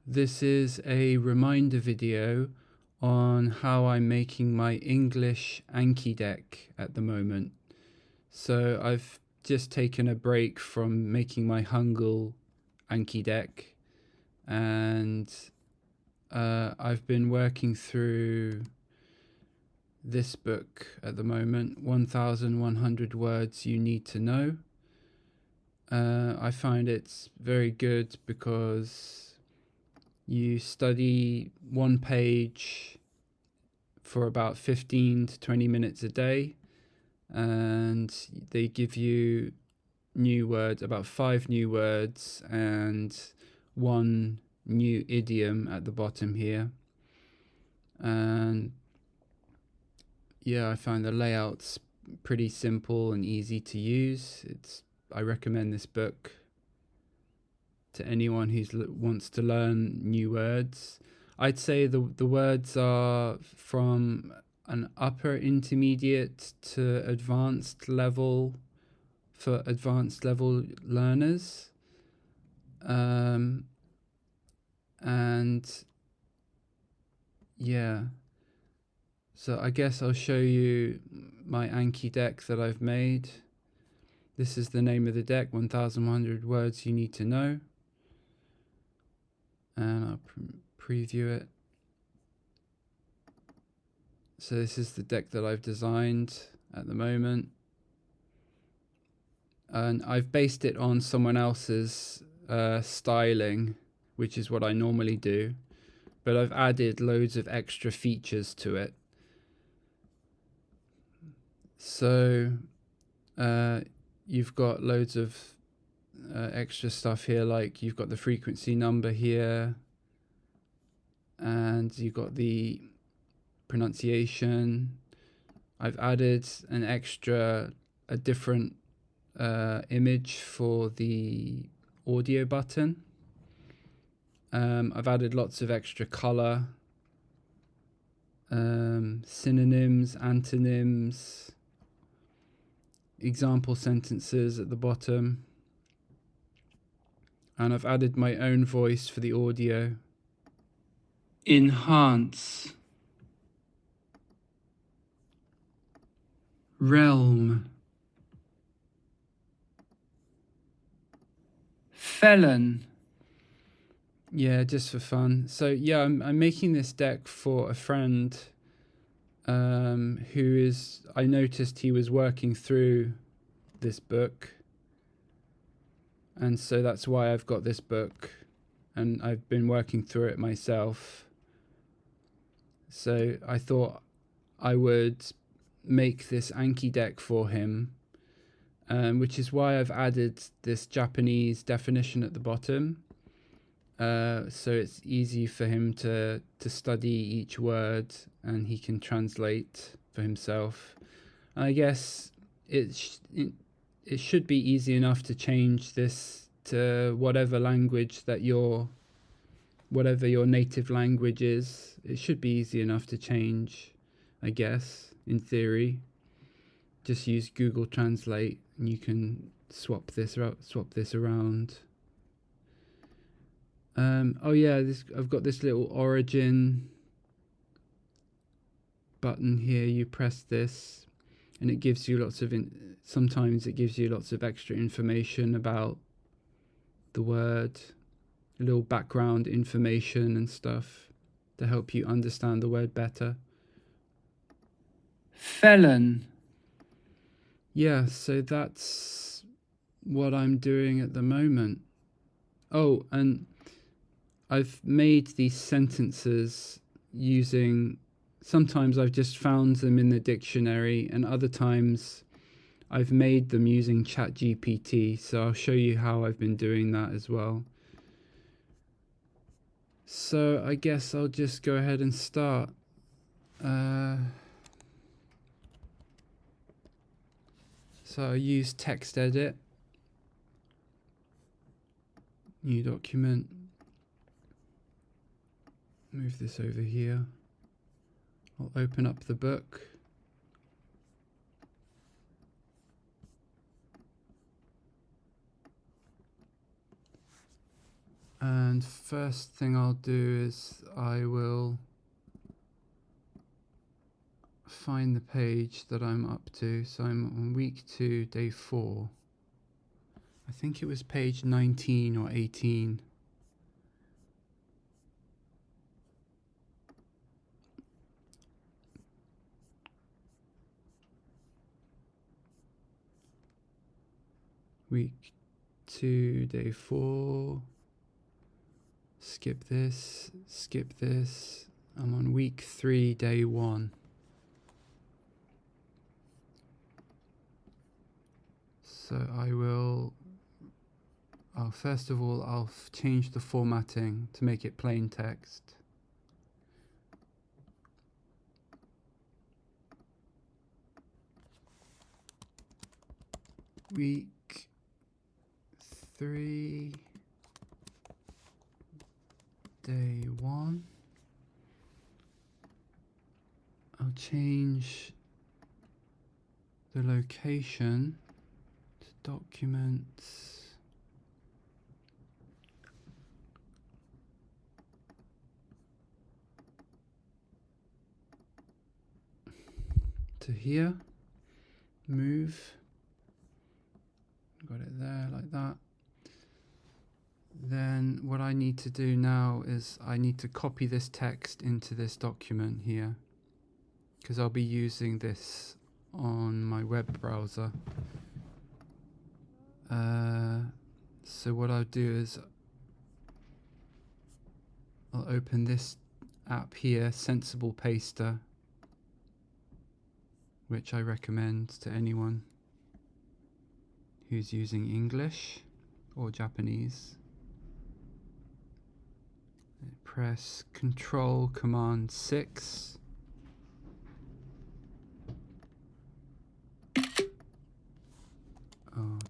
This is a reminder video on how I'm making my English Anki deck at the moment. So I've just taken a break from making my Hangul Anki deck, and I've been working through this book at the moment, 1100 Words You Need to Know. I find it's very good because you study one page for about 15 to 20 minutes a day, and they give you new words, about 5 new words and 1 new idiom at the bottom here. And yeah, I find the layout's pretty simple and easy to use. I recommend this book to anyone who wants to learn new words. I'd say the words are from an upper intermediate to advanced level for advanced level learners. And yeah, so I guess I'll show you my Anki deck that I've made. This is the name of the deck, 1100 Words You Need to Know. And I'll preview it. So this is the deck that I've designed at the moment, and I've based it on someone else's styling, which is what I normally do, but I've added loads of extra features to it. So you've got loads of extra stuff here, like you've got the frequency number here, and you've got the pronunciation. I've added a different image for the audio button. I've added lots of extra color, synonyms, antonyms, example sentences at the bottom, and I've added my own voice for the audio. Enhance. Realm. Felon. Yeah, just for fun. So yeah, I'm making this deck for a friend I noticed he was working through this book, and so that's why I've got this book, and I've been working through it myself. So I thought I would make this Anki deck for him, which is why I've added this Japanese definition at the bottom, so it's easy for him to study each word, and he can translate for himself. And I guess it should be easy enough to change this to whatever language that whatever your native language is. It should be easy enough to change, I guess, in theory. Just use Google Translate and you can swap this around. Oh yeah, I've got this little origin button here. You press this and it gives you sometimes it gives you lots of extra information about the word, a little background information and stuff to help you understand the word better. Felon. Yeah, so that's what I'm doing at the moment. Oh, and I've made these sentences sometimes I've just found them in the dictionary, and other times I've made them using chatgpt, so I'll show you how I've been doing that as well. So I guess I'll just go ahead and start. So I use text edit, new document, move this over here. I'll open up the book. And first thing I'll do is I will find the page that I'm up to. So I'm on week 2, day 4. I think it was page 19 or 18. Week 2, day 4. Skip this, skip this. I'm on week 3, day 1. So first of all, I'll change the formatting to make it plain text. Week 3, day 1. I'll change the location to documents. To here, move, got it there like that. Then what I need to do now is I need to copy this text into this document here, because I'll be using this on my web browser. So what I'll do is I'll open this app here, Sensible Paster, which I recommend to anyone who's using English or Japanese. Press Control Command 6.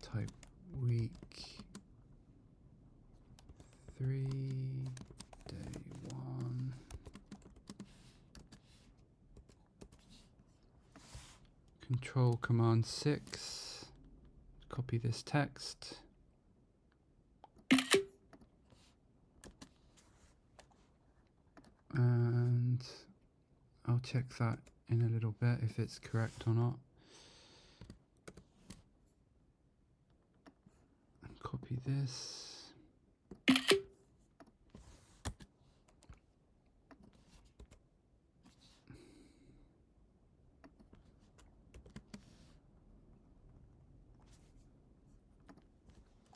Type week 3, day 1. Control Command 6. Copy this text. And I'll check that in a little bit if it's correct or not. And copy this.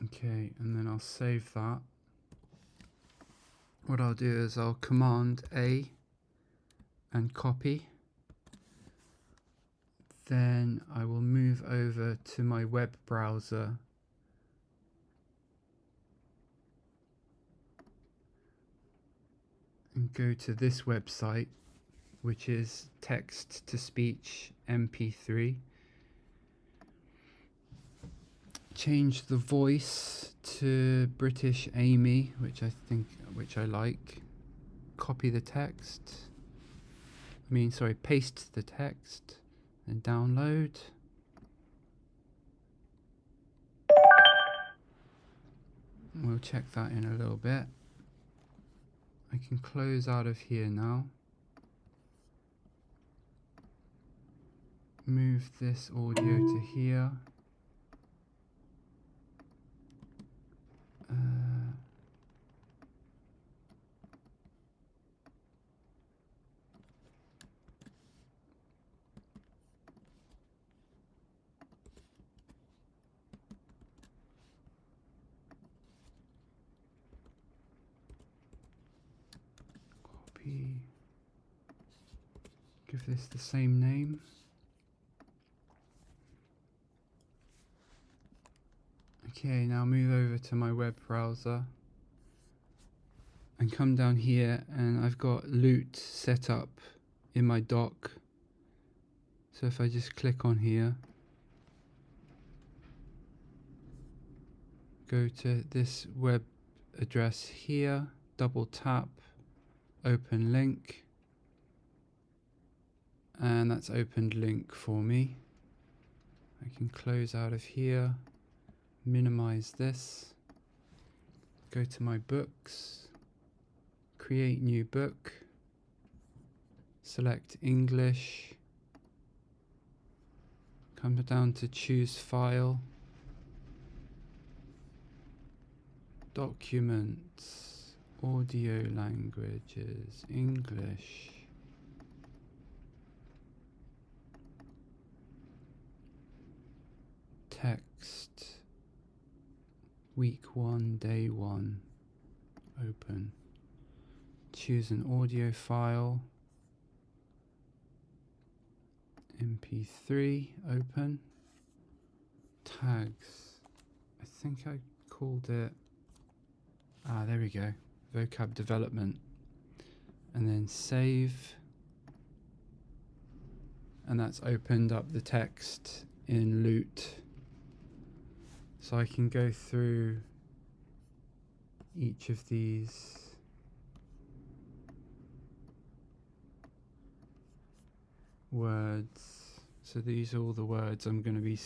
Okay, and then I'll save that. What I'll do is I'll Command A and copy. Then I will move over to my web browser and go to this website, which is text to speech MP3. Change the voice to British Amy, which I like. Copy the text. Paste the text and download. We'll check that in a little bit. I can close out of here now. Move this audio to here. Copy. Give this the same name. Okay, now move over to my web browser and come down here, and I've got Lute set up in my dock. So if I just click on here, go to this web address here, double tap, open link, and that's opened link for me. I can close out of here, minimize this, go to my books, create new book, select English, come down to choose file, documents, audio languages, English, text, week 1, day 1, open, choose an audio file, MP3, open, tags, I think I called it, there we go, vocab development, and then save, and that's opened up the text in Lute. So I can go through each of these words. So these are all the words I'm going to be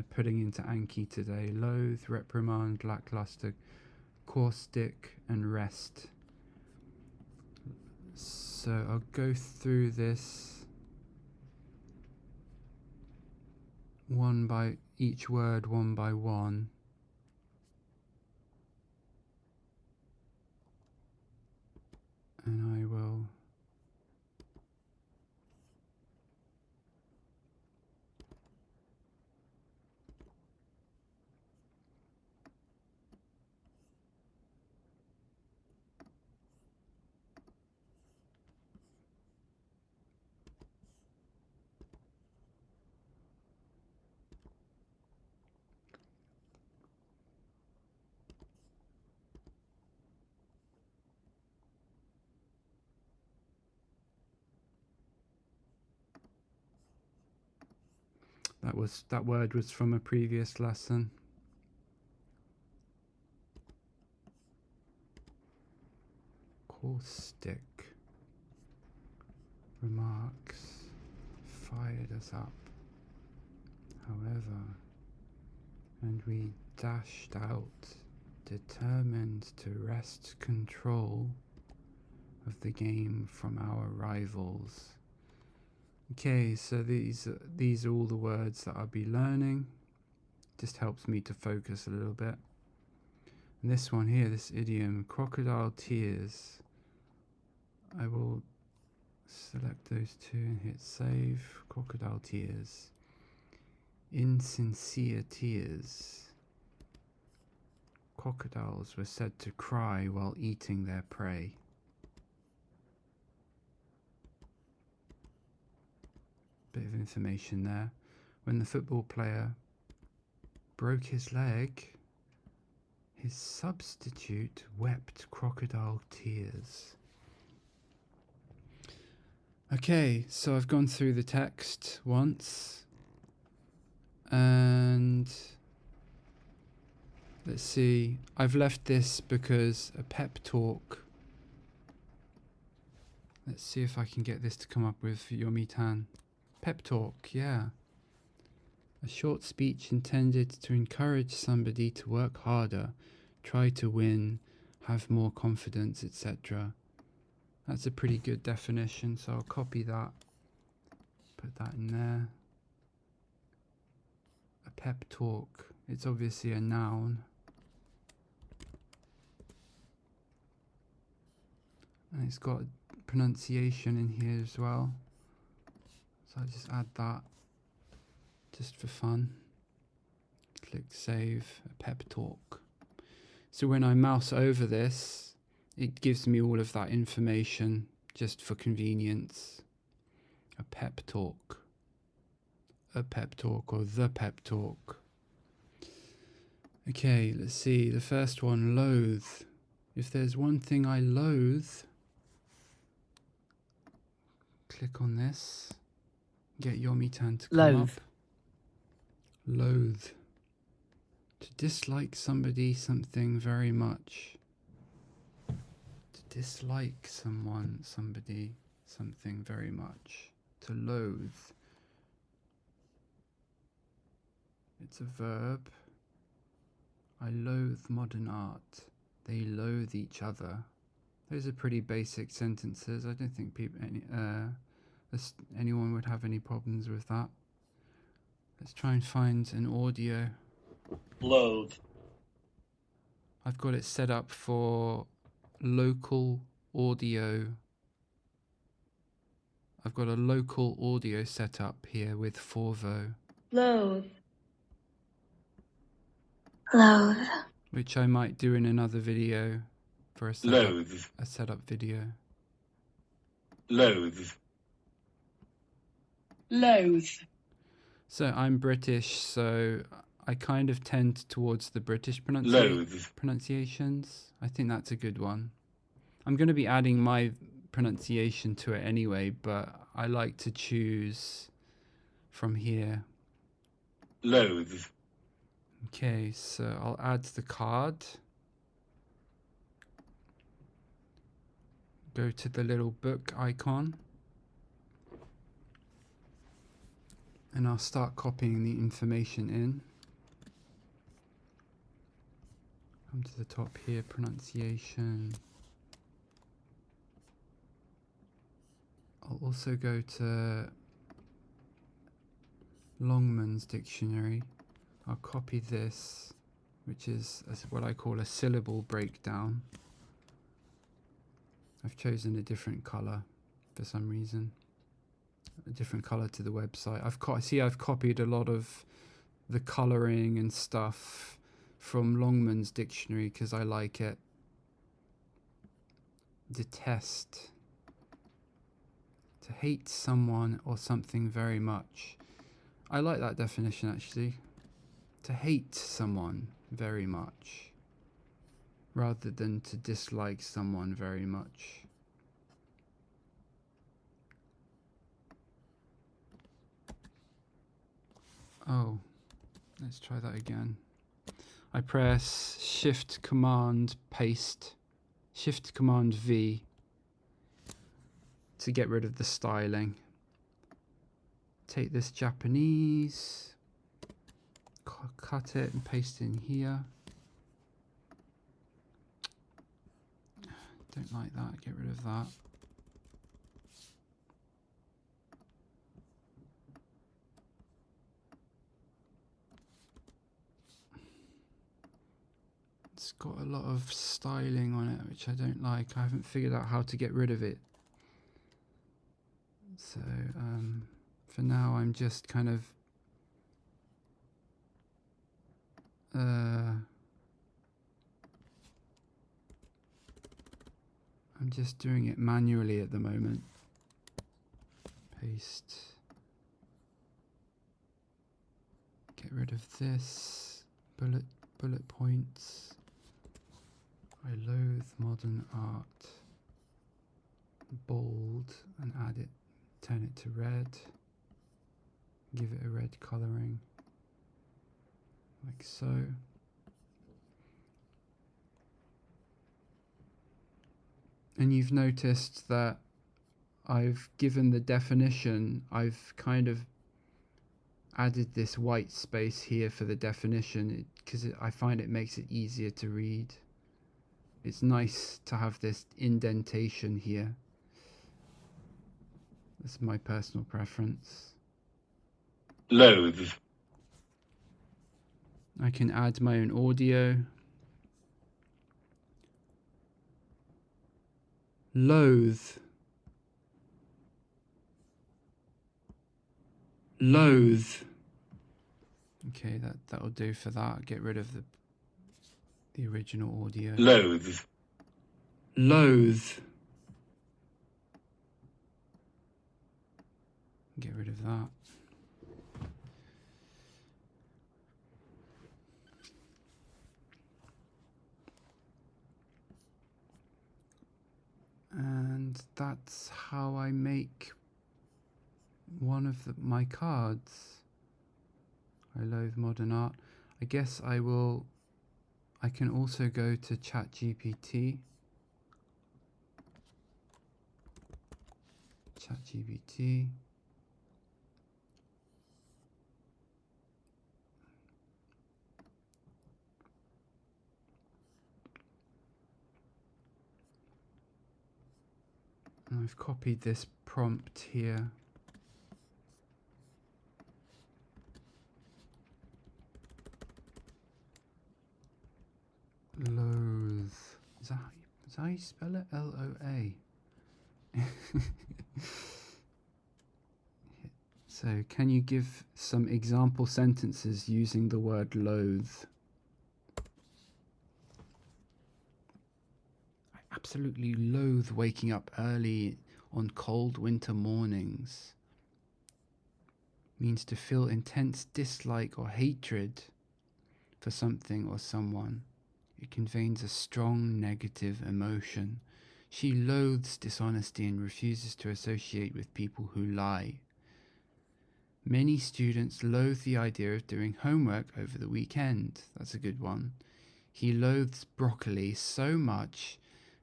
putting into Anki today. Loathe, reprimand, lackluster, caustic, and rest. So I'll go through this each word one by one. And I will that word was from a previous lesson. Caustic remarks fired us up, however, and we dashed out, determined to wrest control of the game from our rivals. Okay, so these are all the words that I'll be learning. Just helps me to focus a little bit. And this one here, this idiom, crocodile tears, I will select those two and hit save. Crocodile tears, insincere tears. Crocodiles were said to cry while eating their prey. Bit of information there. When the football player broke his leg, his substitute wept crocodile tears. Okay, so I've gone through the text once, and let's see, I've left this because a pep talk. Let's see if I can get this to come up with Yomitan. Pep talk, yeah. A short speech intended to encourage somebody to work harder, try to win, have more confidence, etc. That's a pretty good definition, so I'll copy that, put that in there. A pep talk, it's obviously a noun. And it's got pronunciation in here as well. So I'll just add that, just for fun. Click save, a pep talk. So when I mouse over this, it gives me all of that information just for convenience. A pep talk. A pep talk, or the pep talk. Okay, let's see. The first one, loathe. If there's one thing I loathe, click on this. Get Yomitan to come up. Loathe. To dislike somebody, something very much. To dislike someone, somebody, something very much. To loathe. It's a verb. I loathe modern art. They loathe each other. Those are pretty basic sentences. I don't think anyone would have any problems with that. Let's try and find an audio. Loathe. I've got it set up for local audio. I've got a local audio set up here with Forvo. Loathe. Loathe. Which I might do in another video for a setup video. Loathe. Loathe. So I'm British, so I kind of tend towards the British pronunciations. I think that's a good one. I'm going to be adding my pronunciation to it anyway, but I like to choose from here. Loathe. Okay, so I'll add the card. Go to the little book icon. And I'll start copying the information in. Come to the top here, pronunciation. I'll also go to Longman's dictionary. I'll copy this, which is what I call a syllable breakdown. I've chosen a different color for some reason. A different color to the website. I've copied a lot of the coloring and stuff from Longman's dictionary because I like it. Detest. To hate someone or something very much. I like that definition actually. To hate someone very much rather than to dislike someone very much. Oh, let's try that again. I press Shift Command Paste, Shift Command V to get rid of the styling. Take this Japanese, cut it and paste it in here. Don't like that, get rid of that. It's got a lot of styling on it, which I don't like. I haven't figured out how to get rid of it. So for now, I'm just kind of I'm just doing it manually at the moment. Paste. Get rid of this. Bullet points. I loathe modern art. Bold and add it. Turn it to red. Give it a red coloring. Like so. And you've noticed that I've given the definition, I've kind of added this white space here for the definition because I find it makes it easier to read. It's nice to have this indentation here. That's my personal preference. Loathe. I can add my own audio. Loathe. Loathe. Okay, that'll do for that. Get rid of the original audio. Loathe. Loathe. Get rid of that. And that's how I make one of my cards. I loathe modern art. I guess I can also go to chatgpt. ChatGPT. And I've copied this prompt here. Loathe. Is that how you spell it? L-O-A. So, can you give some example sentences using the word loathe? I absolutely loathe waking up early on cold winter mornings. Means to feel intense dislike or hatred for something or someone. It conveys a strong negative emotion. She loathes dishonesty and refuses to associate with people who lie. Many students loathe the idea of doing homework over the weekend. That's a good one. He loathes broccoli so much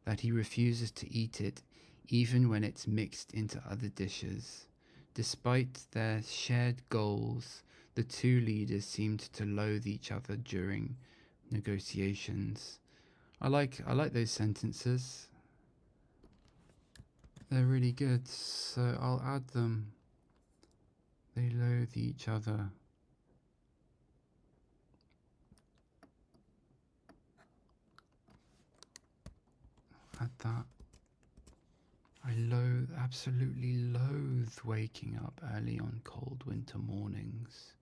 that he refuses to eat it, even when it's mixed into other dishes. Despite their shared goals, the two leaders seemed to loathe each other during negotiations. I like those sentences. They're really good, so I'll add them. They loathe each other. Add that. I absolutely loathe waking up early on cold winter mornings.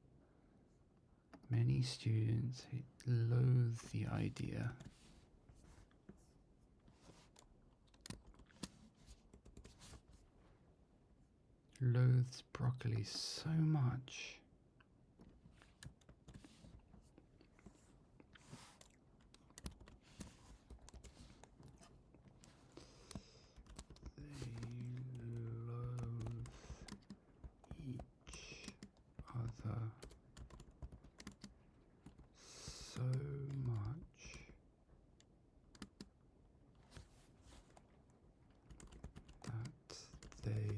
Many students loathe the idea. Loathes broccoli so much. They loathe each other so much that they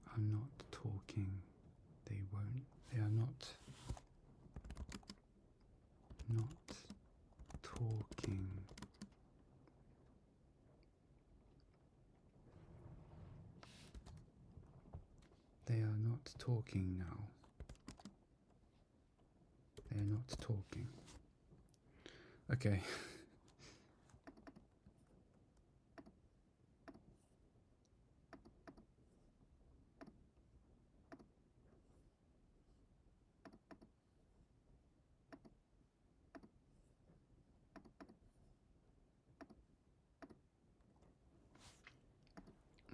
are not talking. They are not talking. They are not talking now. They are not talking. Okay.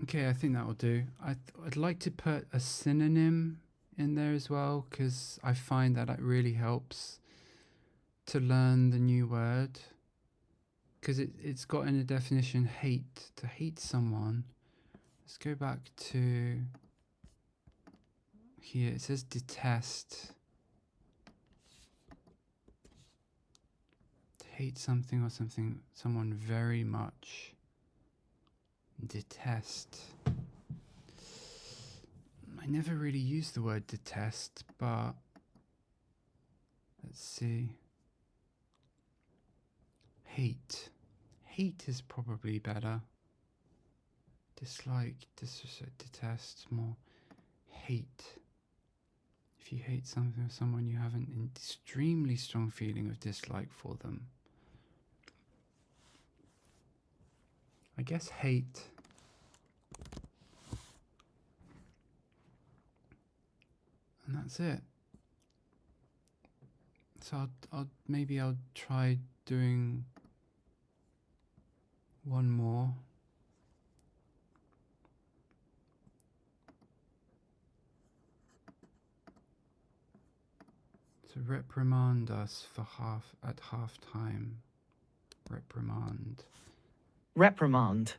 Okay, I think that will do. I'd like to put a synonym in there as well, because I find that it really helps to learn the new word. Because it's got in a definition hate, to hate someone. Let's go back to here. It says detest. To hate something or someone very much. Detest. I never really used the word detest, but let's see. Hate. Hate is probably better. Dislike, detest, more. Hate. If you hate something or someone, you have an extremely strong feeling of dislike for them. I guess hate. And that's it. So maybe I'll try doing one more. To reprimand us for at half time. Reprimand. Reprimand.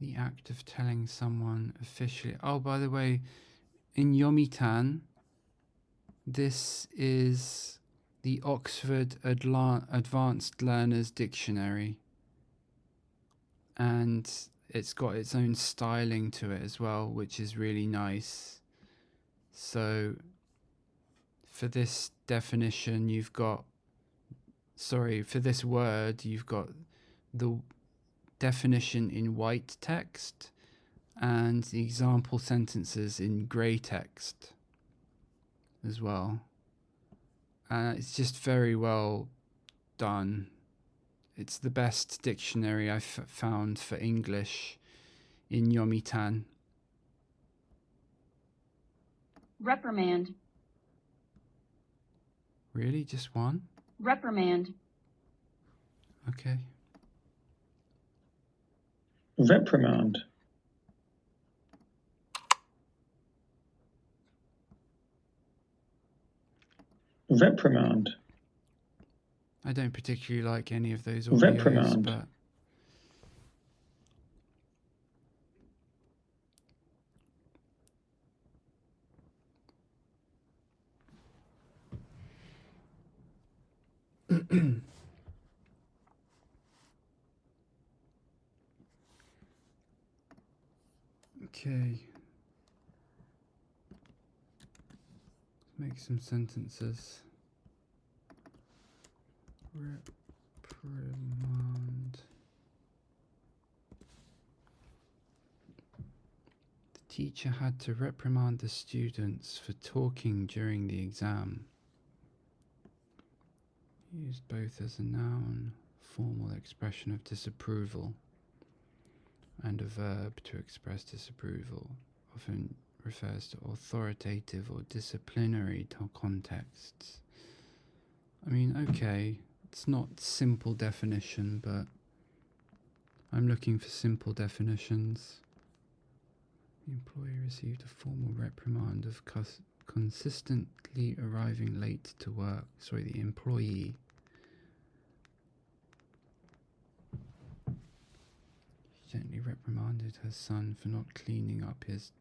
The act of telling someone officially. Oh, by the way, in Yomitan, this is the Oxford Advanced Learners Dictionary. And it's got its own styling to it as well, which is really nice. So for this definition, for this word, you've got the definition in white text and the example sentences in grey text as well. It's just very well done. It's the best dictionary I've found for English in Yomitan. Reprimand. Really? Just one? Reprimand. Okay. Reprimand. Reprimand. I don't particularly like any of those audios, Reprimand. but okay. Let's make some sentences. Reprimand. The teacher had to reprimand the students for talking during the exam. Used both as a noun, formal expression of disapproval, and a verb to express disapproval. Often refers to authoritative or disciplinary contexts. I mean, okay, it's not simple definition, but I'm looking for simple definitions. The employee received a formal reprimand of consistently arriving late to work. Sorry, the employee. She gently reprimanded her son for not cleaning up his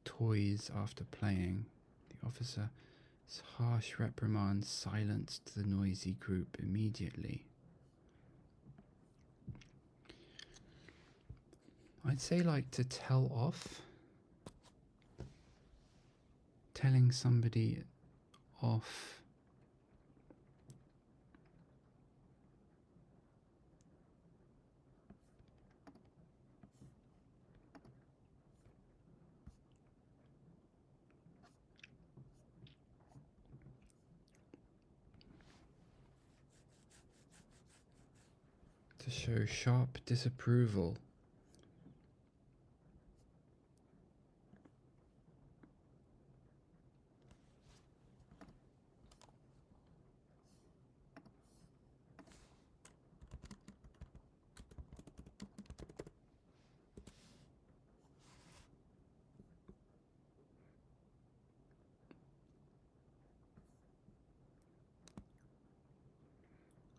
toys after playing. The officer's harsh reprimand silenced the noisy group immediately. I'd say like to tell off. Telling somebody off. To show sharp disapproval.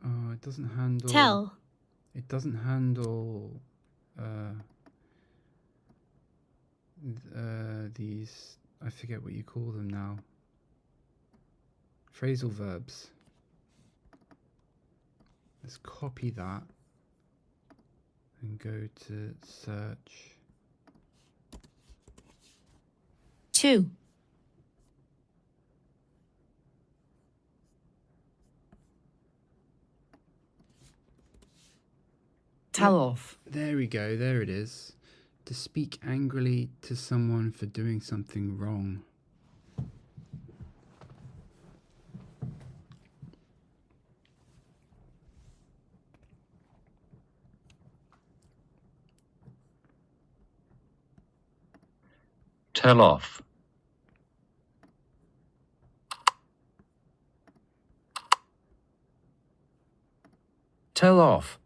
Oh, it doesn't handle... Tell. It doesn't handle these, I forget what you call them now. Phrasal verbs. Let's copy that and go to search. 2. Tell off. There we go, there it is. To speak angrily to someone for doing something wrong. Tell off. Tell off.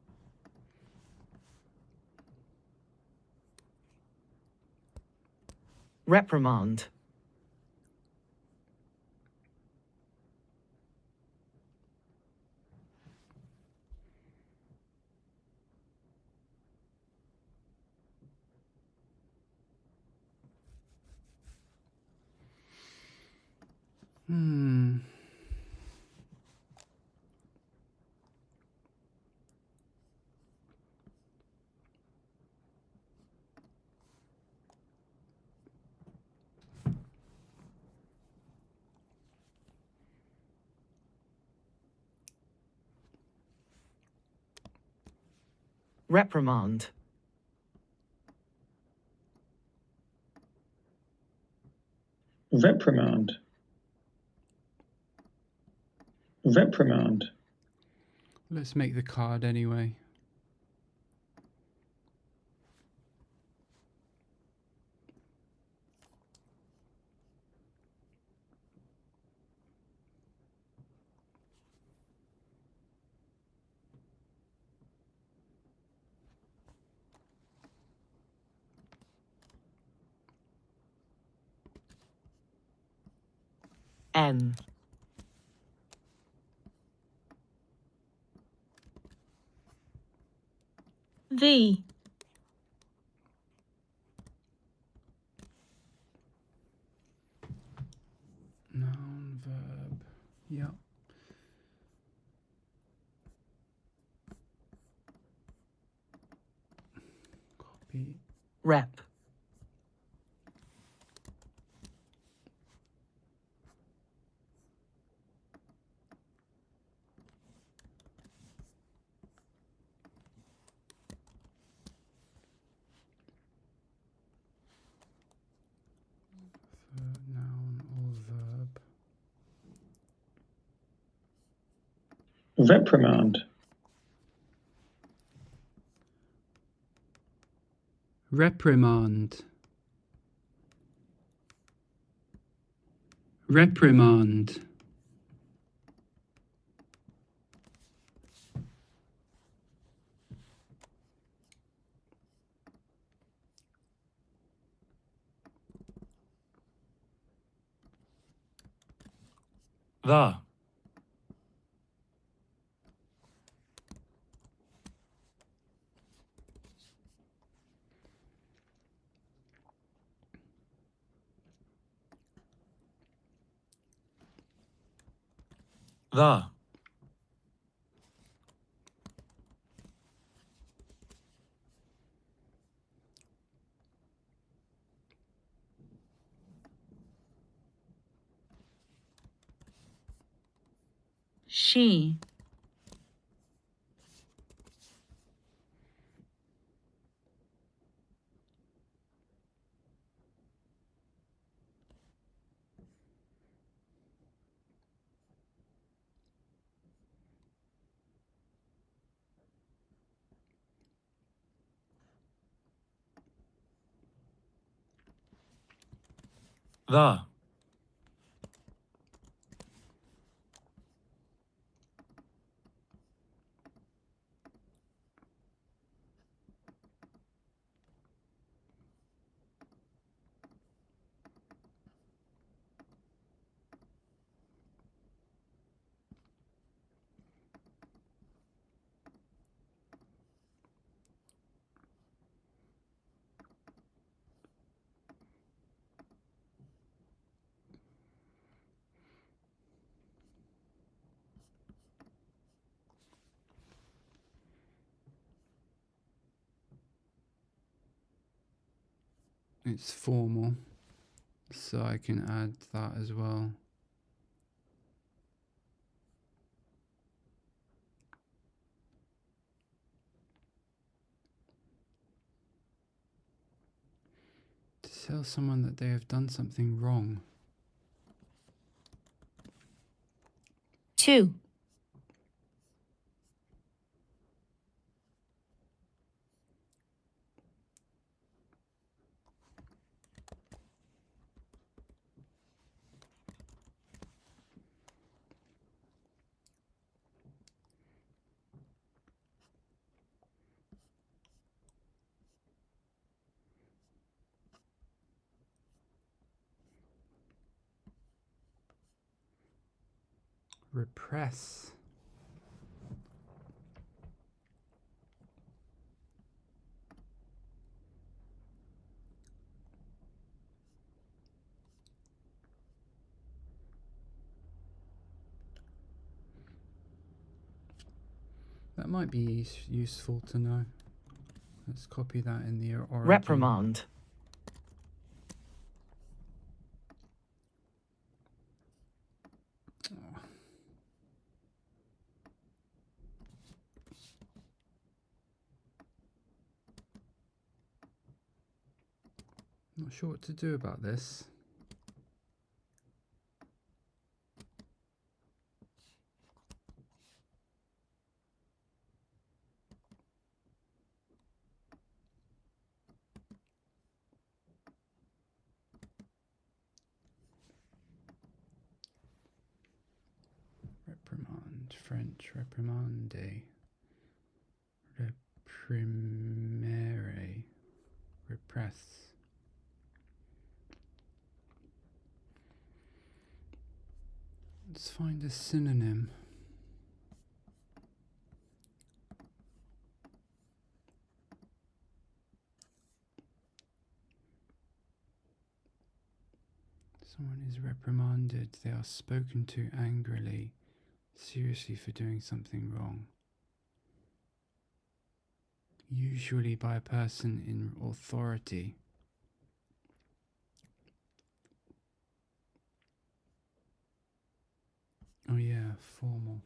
Reprimand. Hmm. reprimand, reprimand, reprimand, Let's make the card anyway. N, V, Noun, verb. Yep. Copy. rep, Noun or verb. reprimand, Reprimand. Reprimand. The. The. she, The. It's formal, so I can add that as well. To tell someone that they have done something wrong. 2, Repress. That might be useful to know. Let's copy that in the origin. reprimand, Not sure what to do about this. Reprimand, French, reprimande, reprimere, repress. Let's find a synonym. Someone is reprimanded. They are spoken to angrily, seriously for doing something wrong. Usually by a person in authority. Oh yeah, formal.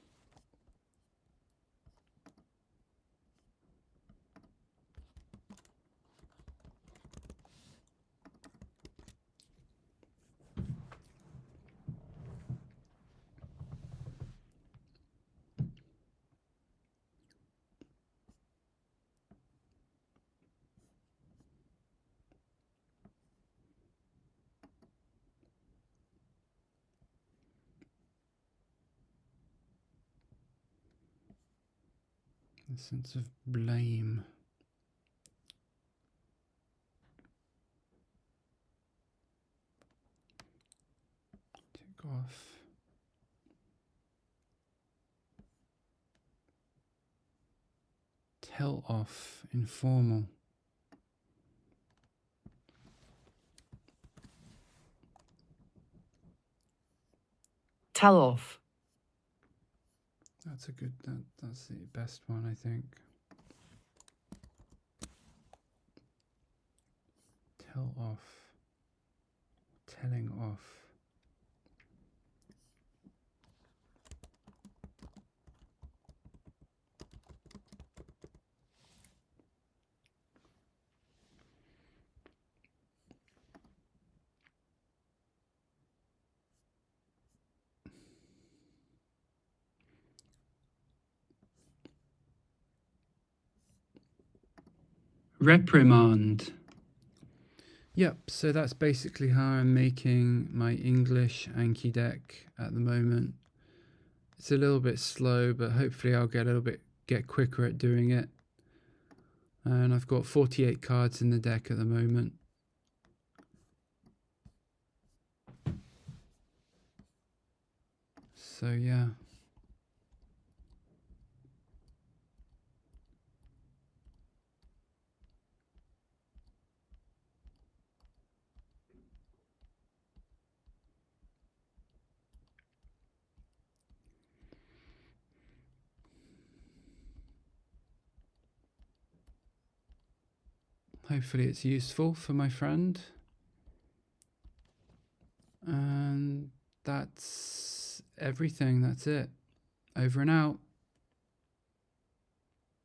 A sense of blame. Take off. Tell off, informal. Tell off. That's a good, that's the best one, I think. Tell off. Telling off. Reprimand. Yep, so that's basically how I'm making my English Anki deck at the moment. It's a little bit slow, but hopefully I'll get quicker at doing it. And I've got 48 cards in the deck at the moment. So yeah. Hopefully it's useful for my friend. And that's everything. That's it. Over and out.